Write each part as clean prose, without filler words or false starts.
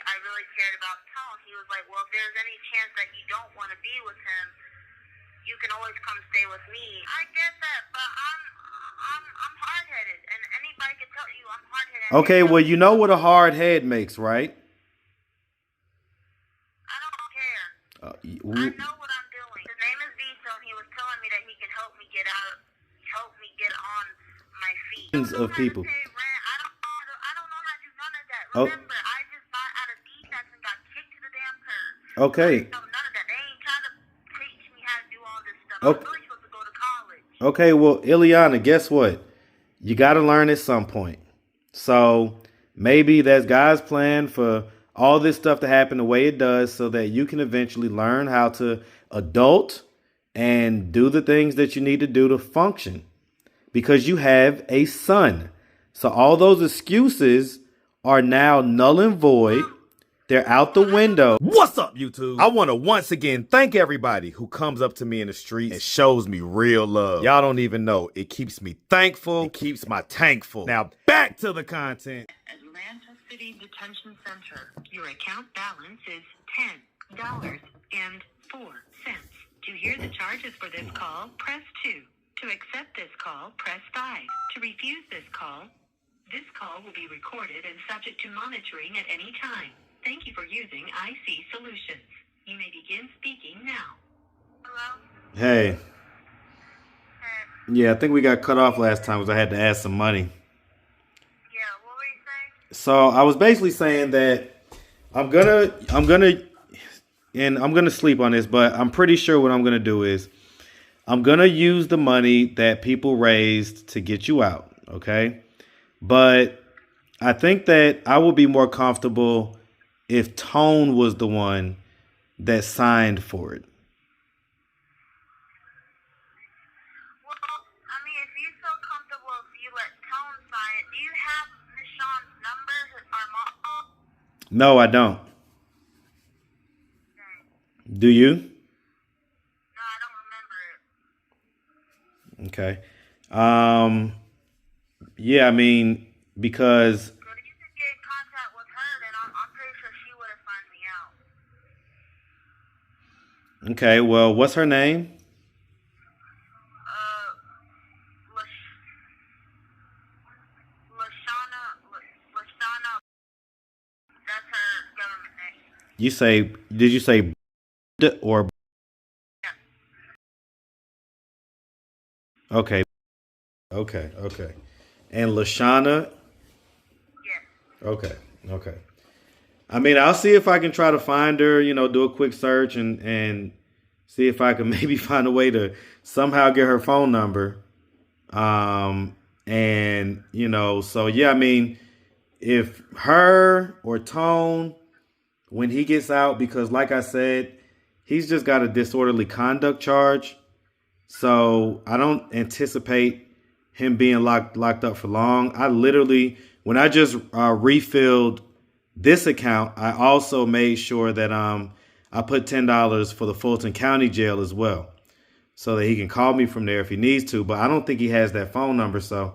I really cared about Tone. He was like, well, if there's any chance that you don't want to be with him, you can always come stay with me. I get that, but I'm hard-headed, and anybody can tell you I'm hard-headed. Okay, well, you know what a hard head makes, right? I don't care. I know what I'm doing. His name is VITO, and he was telling me that he can help me get on my feet. Of people. I don't know how to do none of that. Remember, I just got out of defense and got kicked to the damn curb. Okay. I don't know none of that. They ain't trying to teach me how to do all this stuff. I'm really supposed to go to college. Okay, well, ILIANA, guess what? You got to learn at some point. So maybe that's God's plan for all this stuff to happen the way it does so that you can eventually learn how to adult and do the things that you need to do to function because you have a son. So all those excuses are now null and void. They're out the window. What's up, YouTube? I want to once again thank everybody who comes up to me in the streets and shows me real love. Y'all don't even know. It keeps me thankful. It keeps my tank full. Now back to the content. Atlanta City Detention Center. Your account balance is $10.04. To hear the charges for this call, press 2. To accept this call, press 5. To refuse this call will be recorded and subject to monitoring at any time. Thank you for using IC Solutions. You may begin speaking now. Hello? Hey. Yeah, I think we got cut off last time because I had to ask some money. Yeah, what were you saying? So I was basically saying that I'm gonna sleep on this, but I'm pretty sure what I'm gonna do is I'm gonna use the money that people raised to get you out, okay? But I think that I will be more comfortable if Tone was the one that signed for it. Well, I mean, if you feel comfortable, if you let Tone sign it, do you have Miss Sean's number, our mom? No, I don't. Okay. Do you? No, I don't remember it. Okay. Yeah, I mean, because... If you could get in contact with her, then I'm pretty sure she would have signed me out. Okay, well, what's her name? Lashana. That's her government name. Did you say or? Yeah. Okay. And Lashana? Yes. Okay. I mean, I'll see if I can try to find her, do a quick search and see if I can maybe find a way to somehow get her phone number. So yeah, I mean, if her or Tone, when he gets out, because like I said, he's just got a disorderly conduct charge. So I don't anticipate him being locked up for long. I literally, when I just refilled this account, I also made sure that I put $10 for the Fulton County Jail as well, so that he can call me from there if he needs to. But I don't think he has that phone number, so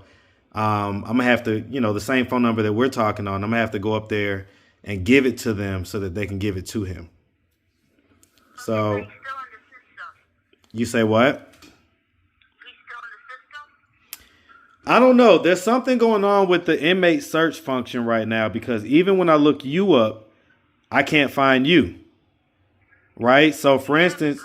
I'm gonna have to, the same phone number that we're talking on, I'm gonna have to go up there and give it to them so that they can give it to him. So He's still in the system. You say what? He's still in the system? I don't know. There's something going on with the inmate search function right now, because even when I look you up, I can't find you. Right? So, for instance,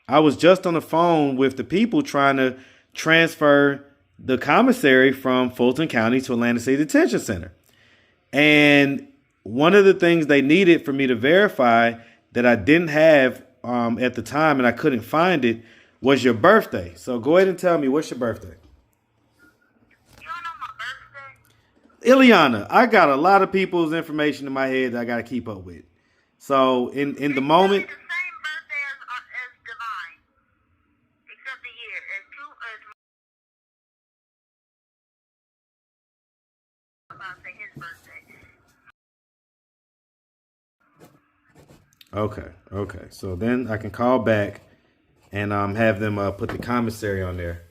I was just on the phone with the people trying to transfer the commissary from Fulton County to Atlanta City Detention Center. And one of the things they needed for me to verify that I didn't have at the time and I couldn't find it was your birthday. So go ahead and tell me, what's your birthday? You don't know my birthday? ILIANA, I got a lot of people's information in my head that I got to keep up with. So in the moment... It's the same birthday as Divine, except the year. I'm about to say his birthday. Okay. So then I can call back and have them put the commissary on there.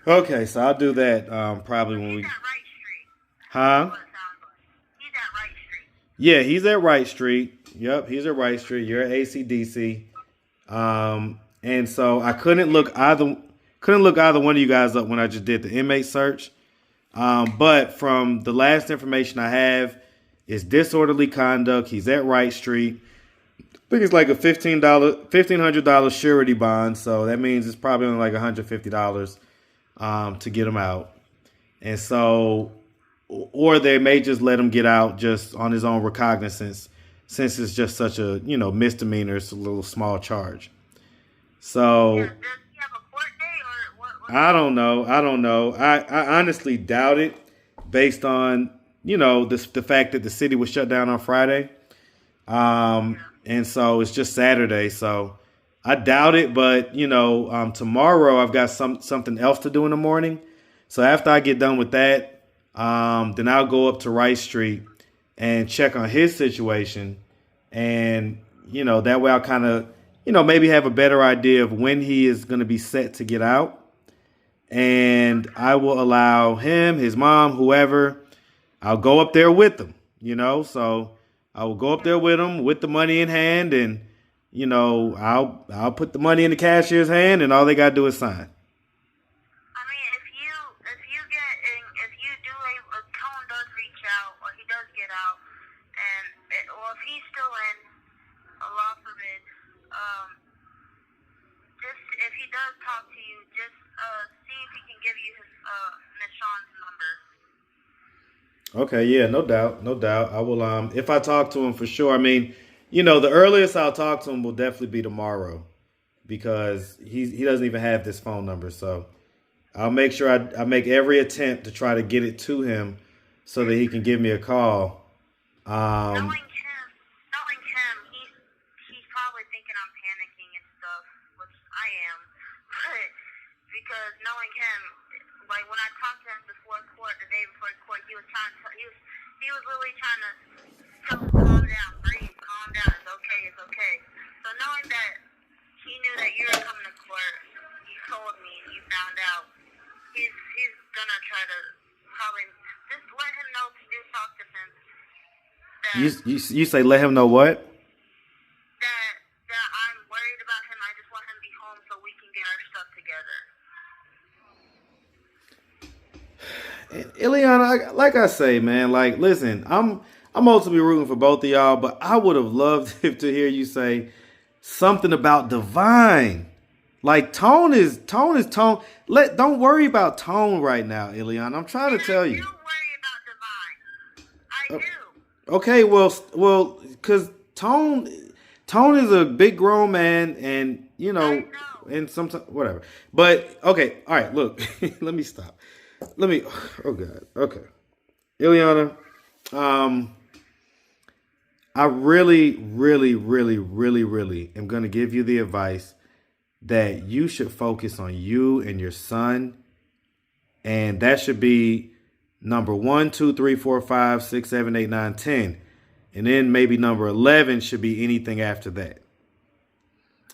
Okay, so I'll do that probably when we... He's at Wright Street. Huh? That's what it sounds like. He's at Wright Street. Yeah, he's at Wright Street. Yep, he's at Wright Street. You're at ACDC. And so I couldn't look either one of you guys up when I just did the inmate search. But from the last information I have, it's disorderly conduct. He's at Wright Street. I think it's like a $1,500 surety bond. So that means it's probably only like $150 to get him out. And so, or they may just let him get out just on his own recognizance, since it's just such a, misdemeanor. It's a little small charge. So Yeah, does he have a court date or what? I don't know. I honestly doubt it, based on, the fact that the city was shut down on Friday. And so it's just Saturday. So I doubt it. But, tomorrow I've got something else to do in the morning. So after I get done with that, then I'll go up to Wright Street and check on his situation. And, that way I'll kind of, maybe have a better idea of when he is going to be set to get out. And I will allow him, his mom, whoever, I'll go up there with them, so I will go up there with them with the money in hand, and, I'll put the money in the cashier's hand, and all they got to do is sign. I mean, if you do a Tone does reach out, or he does get out, and if he's still in, Allah forbid, just if he does talk to you, just see if he can give you his Miss Sean's number. Okay, yeah, no doubt. I will, if I talk to him, for sure. I mean, the earliest I'll talk to him will definitely be tomorrow, because he doesn't even have this phone number. So I'll make sure I make every attempt to try to get it to him so that he can give me a call. Knowing him, he's probably thinking I'm panicking and stuff, which I am. But because knowing him, like when I talked to him before court, the day before court, he was literally trying to tell him, calm down, breathe, calm down, it's okay. So knowing that he knew that you were coming to court, he told me, and you found out, he's gonna try to probably just let him know to do talk to him. You say let him know what? That I'm worried about him. I just want him to be home so we can get our stuff together. Ileana, like I say, man, like, listen, I'm ultimately rooting for both of y'all, but I would have loved to hear you say something about Divine. Like, Tone is Tone. Don't worry about Tone right now, Ileana. I'm trying to tell you. I do worry about Divine. I do. Okay, well, because Tone is a big grown man, and I know. and sometimes whatever. But okay, all right. Look, let me stop. Oh God. Okay, Ileana. I really, really, really, really, really am going to give you the advice that you should focus on you and your son, and that should be number 1, 2, 3, 4, 5, 6, 7, 8, 9, 10. And then maybe number 11 should be anything after that.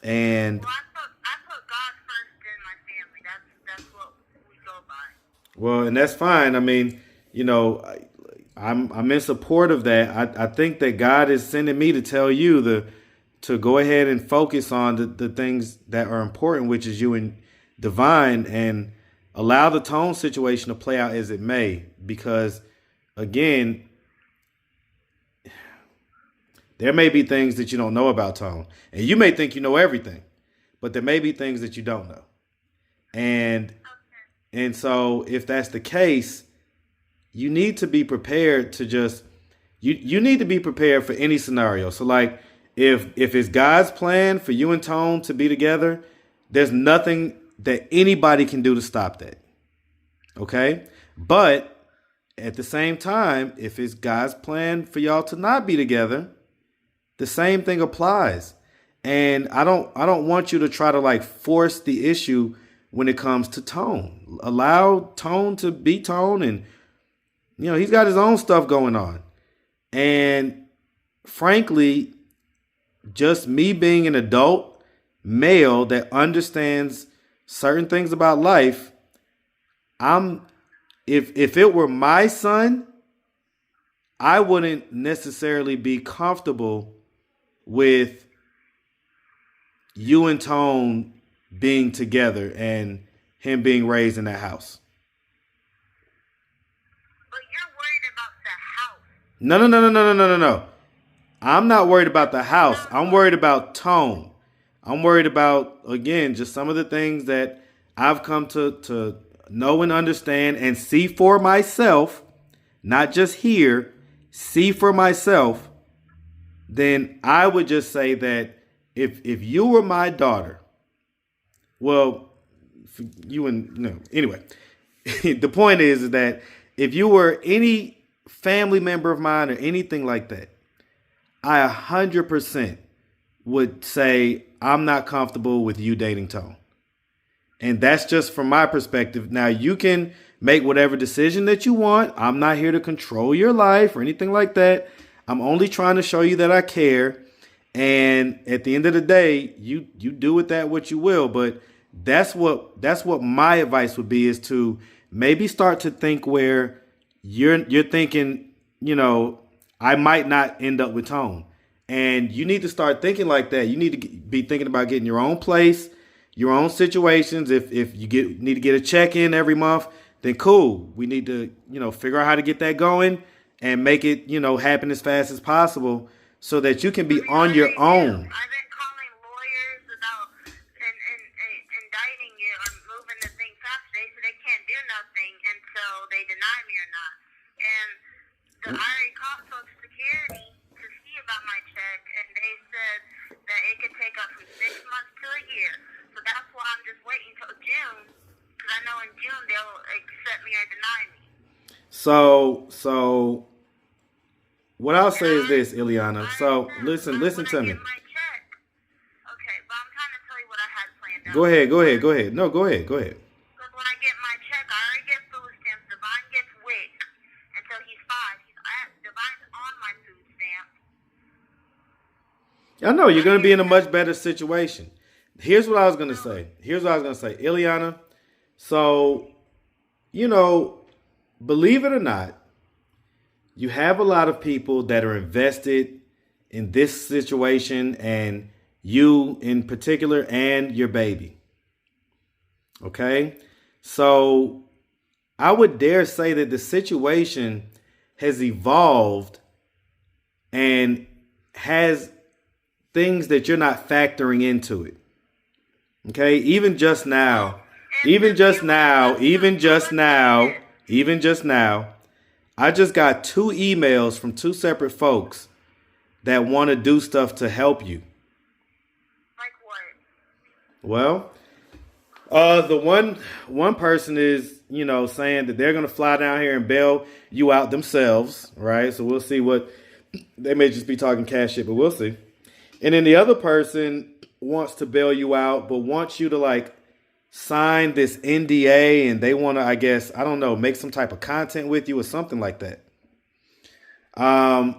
And Well, I put God first in my family. That's what we go by. well, and that's fine. I mean, I'm in support of that. I think that God is sending me to tell you to go ahead and focus on the things that are important, which is you and Divine, and allow the Tone situation to play out as it may. Because, again, there may be things that you don't know about Tone. And you may think you know everything. But there may be things that you don't know. And so if that's the case, you need to be prepared to just, you need to be prepared for any scenario. So like, if it's God's plan for you and Tone to be together, there's nothing that anybody can do to stop that. Okay? But at the same time, if it's God's plan for y'all to not be together, the same thing applies. And I don't want you to try to like force the issue when it comes to Tone. Allow Tone to be Tone, and he's got his own stuff going on. And frankly, just me being an adult male that understands certain things about life, if it were my son, I wouldn't necessarily be comfortable with you and Tone being together and him being raised in that house. But you're worried about the house. No. I'm not worried about the house. I'm worried about Tone. I'm worried about, again, just some of the things that I've come to know and understand and see for myself, not just hear, see for myself. Then I would just say that if you were my daughter, well, you and no, anyway, the point is that if you were any family member of mine or anything like that, I 100% would say I'm not comfortable with you dating Tone. And that's just from my perspective. Now, you can make whatever decision that you want. I'm not here to control your life or anything like that. I'm only trying to show you that I care. And at the end of the day, you do with that what you will. But that's what my advice would be, is to maybe start to think where you're thinking, I might not end up with Tone. And you need to start thinking like that. You need to be thinking about getting your own place, your own situations. If you need to get a check-in every month, then cool. We need to, figure out how to get that going and make it, happen as fast as possible so that you can be on your own. I've been calling lawyers about indicting you or moving the thing fast. They said they can't do nothing until they deny me or not. And I already called Social Security to see about my check, and they said that it could take up from 6 months to a year. So that's why I'm just waiting till June, because I know in June they'll accept me or deny me. So what I'll say is this, Ileana. So listen to me. Okay, but I'm trying to tell you what I had planned out. Go ahead. No, go ahead. Because when I get my check, I already get food stamps. Divine gets WIC until he's 5. Divine's on my food stamp. I know you're going to be in a much better situation. Here's what I was going to say. Ileana. So, believe it or not, you have a lot of people that are invested in this situation, and you in particular, and your baby. Okay? So I would dare say that the situation has evolved and has things that you're not factoring into it. Okay? Even just now, I just got 2 emails from 2 separate folks that want to do stuff to help you. Like what? Well, the one person is, saying that they're going to fly down here and bail you out themselves, right? So we'll see what, they may just be talking cash shit, but we'll see. And then the other person wants to bail you out, but wants you to sign this NDA, and they want to, I guess, I don't know, make some type of content with you or something like that.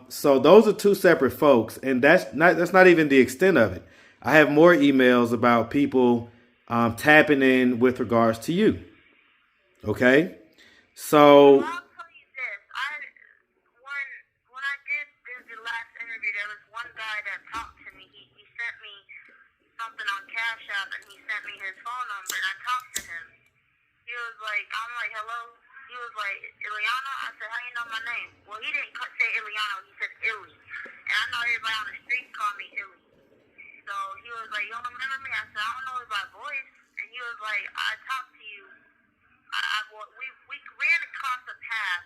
So those are 2 separate folks, and that's not even the extent of it. I have more emails about people tapping in with regards to you. Okay, so. Well, I'll tell you this. When I did the last interview, there was one guy that talked to me. He sent me something on Cash App, and he sent me his phone number, and I talked to him. He was like, I'm like, hello? He was like, Ileana? I said, how you know my name? Well, he didn't say Ileana, he said Illy. And I know everybody on the street call me Illy. So he was like, you don't remember me? I said, I don't know by voice. And he was like, I talked to you. We ran across a path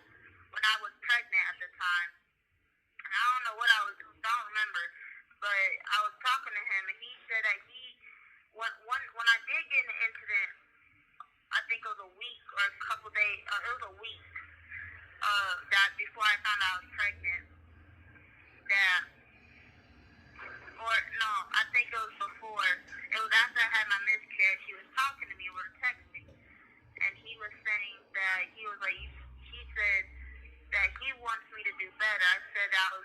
when I was pregnant at the time. And I don't know what I was doing, I don't remember. But I was talking to him, and he said that when I did get in an incident, I think it was a week or a couple days, it was a week that before I found out I was pregnant, I think it was before, it was after I had my miscarriage. He was talking to me, we were texting, and he was saying that he said that he wants me to do better. I said I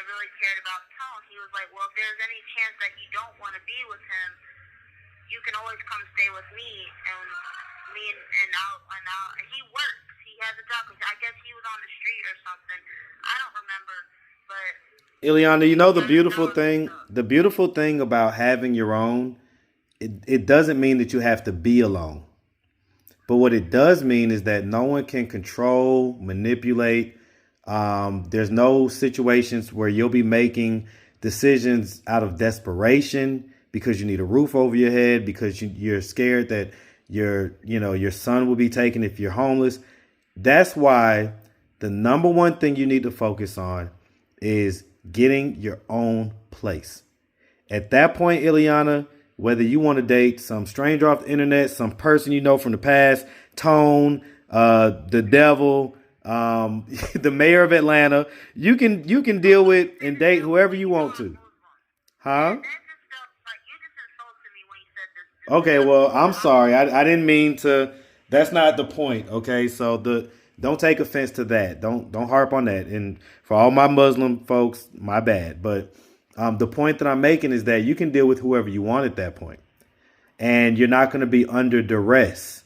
really cared about Tone. He was like, well, if there's any chance that you don't want to be with him, you can always come stay with me, and I'll he works. He has a job. I guess he was on the street or something. I don't remember, but Ileana, you know the beautiful thing about having your own, it doesn't mean that you have to be alone. But what it does mean is that no one can control, manipulate. There's no situations where you'll be making decisions out of desperation because you need a roof over your head, because you're scared that your son will be taken if you're homeless. That's why the number one thing you need to focus on is getting your own place. At that point, Ileana, whether you want to date some stranger off the internet, some person you know from the past, Tone, the devil, the mayor of Atlanta, you can deal with and date whoever you want to. Huh? Okay, well, I'm sorry. I didn't mean to. That's not the point. Okay, so don't take offense to that. Don't harp on that. And for all my Muslim folks, my bad. But the point that I'm making is that you can deal with whoever you want at that point, and you're not going to be under duress.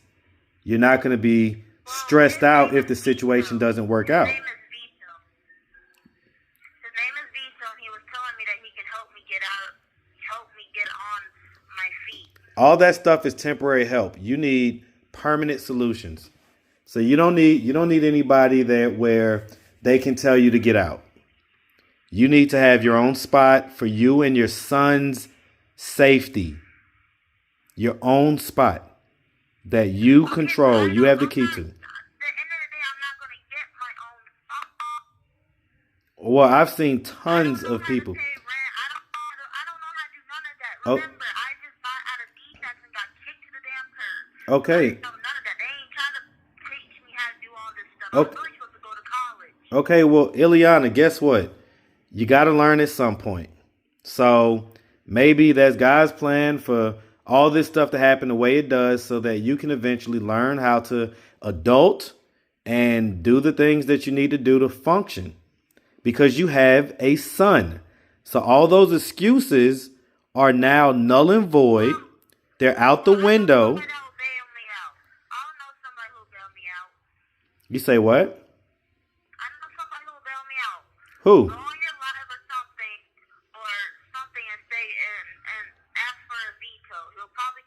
You're not going to be stressed out if the situation doesn't work out. His name is VITO, and he was telling me that he can help me get on my feet. All that stuff is temporary help. You need permanent solutions. So you don't need anybody there where they can tell you to get out. You need to have your own spot for you and your son's safety. Your own spot that you control. You have the key to. At the end of the day, I'm not going to get my own spot. Well, I've seen tons of people. I don't know how to do none of that. Remember, I just bought out of D-Tax and got kicked to the damn curb. Okay. I don't know none of that. They ain't trying to teach me how to do all this stuff. I'm really supposed to go to college. Okay, well, Ileana, guess what? You got to learn at some point. So maybe that's God's plan for all this stuff to happen the way it does so that you can eventually learn how to adult and do the things that you need to do to function because you have a son. So all those excuses are now null and void. They're out the window. You say what? I know somebody who will bail me out. Who? Go on your live or something and say and ask for a veto. He'll probably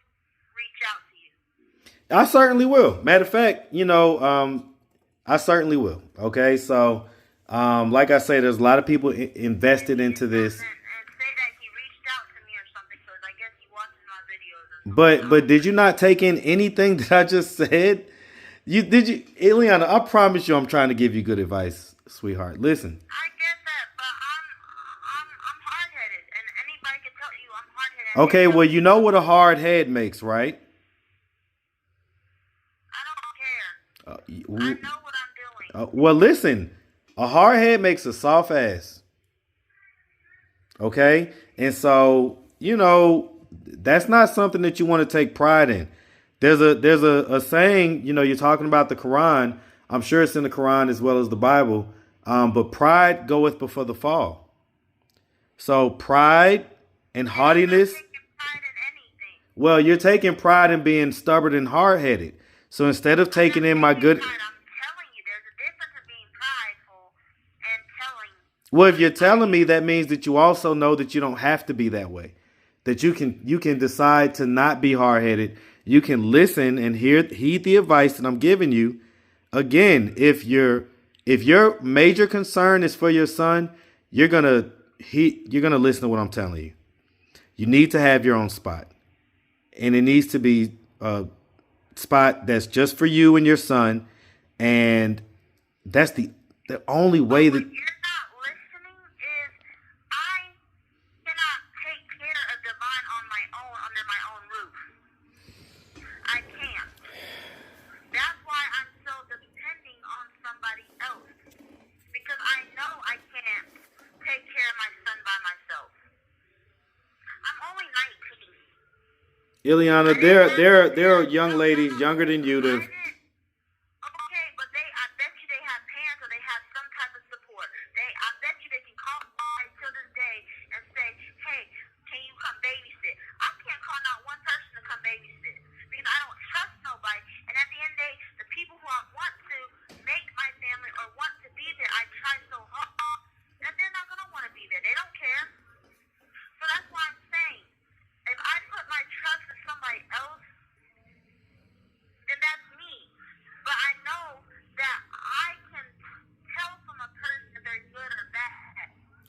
reach out to you. I certainly will. Matter of fact, I certainly will. Okay, so like I say, there's a lot of people invested into this. And say that he reached out to me or something because I guess he watches my videos. Or something. But did you not take in anything that I just said? Ileana, I promise you I'm trying to give you good advice, sweetheart. Listen. I get that, but I'm hard-headed, and anybody can tell you I'm hard-headed. Okay, well, you know what a hard head makes, right? I don't care. I know what I'm doing. Well, listen, a hard head makes a soft ass. Okay? And so, that's not something that you want to take pride in. There's a saying, you're talking about the Quran. I'm sure it's in the Quran as well as the Bible. But pride goeth before the fall. So pride and haughtiness. I'm taking pride in anything. Well, you're taking pride in being stubborn and hard-headed. So instead of taking in my good. I'm telling you, there's a difference in being prideful and telling. Well, if you're telling me, that means that you also know that you don't have to be that way. That you can decide to not be hard-headed. You can listen and heed the advice that I'm giving you. Again, if your major concern is for your son, you're gonna listen to what I'm telling you. You need to have your own spot, and it needs to be a spot that's just for you and your son, and that's the only way that. What you're not listening is I cannot take care of Divine on my own under my own roof. I can't. That's why I'm so depending on somebody else. Because I know I can't take care of my son by myself. I'm only 19. Ileana, there are young ladies younger than you that. Okay, but I bet you they have parents or they have some type of support. I bet you they can call till this day and say, hey, can you come babysit? I can't call not one person to come babysit because I don't trust nobody. And at the end of the day, the people who I want to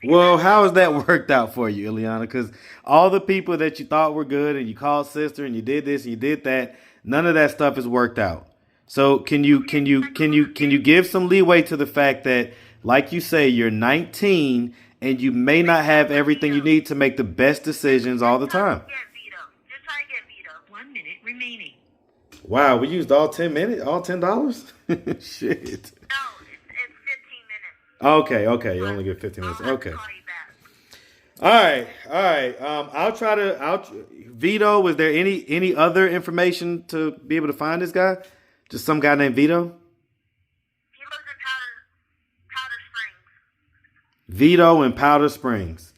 Well, how has that worked out for you, Ileana? Because all the people that you thought were good and you called sister and you did this and you did that, none of that stuff has worked out. So can you give some leeway to the fact that, like you say, you're 19 and you may not have everything you need to make the best decisions all the time? Get VITO. Just try to get VITO. 1 minute remaining. Wow, we used all 10 minutes, all $10? Shit. No, it's 15 minutes. Okay, you only get 15 minutes. I'll have Okay. to call you back. All right. I'll Vito, was there any other information to be able to find this guy? Just some guy named Vito? He lives in Powder Springs. Vito in Powder Springs.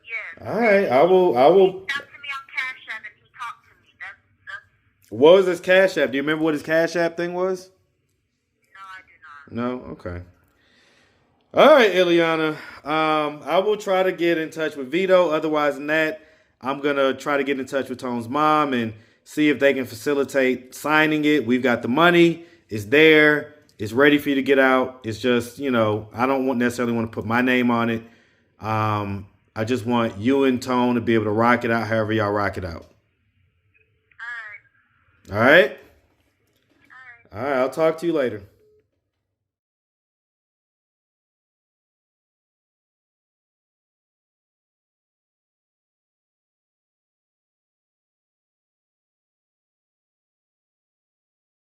Yes. All right. I will. He talked to me on Cash App and he talked to me. That's What was his Cash App? Do you remember what his Cash App thing was? no, I do not. No? Okay. All right, Ileana. I will try to get in touch with Vito. Otherwise than that, I'm going to try to get in touch with Tone's mom and see if they can facilitate signing it. We've got the money. It's there. It's ready for you to get out. It's just, I don't necessarily want to put my name on it. I just want you and Tone to be able to rock it out however y'all rock it out. All right. All right? All right. All right. I'll talk to you later.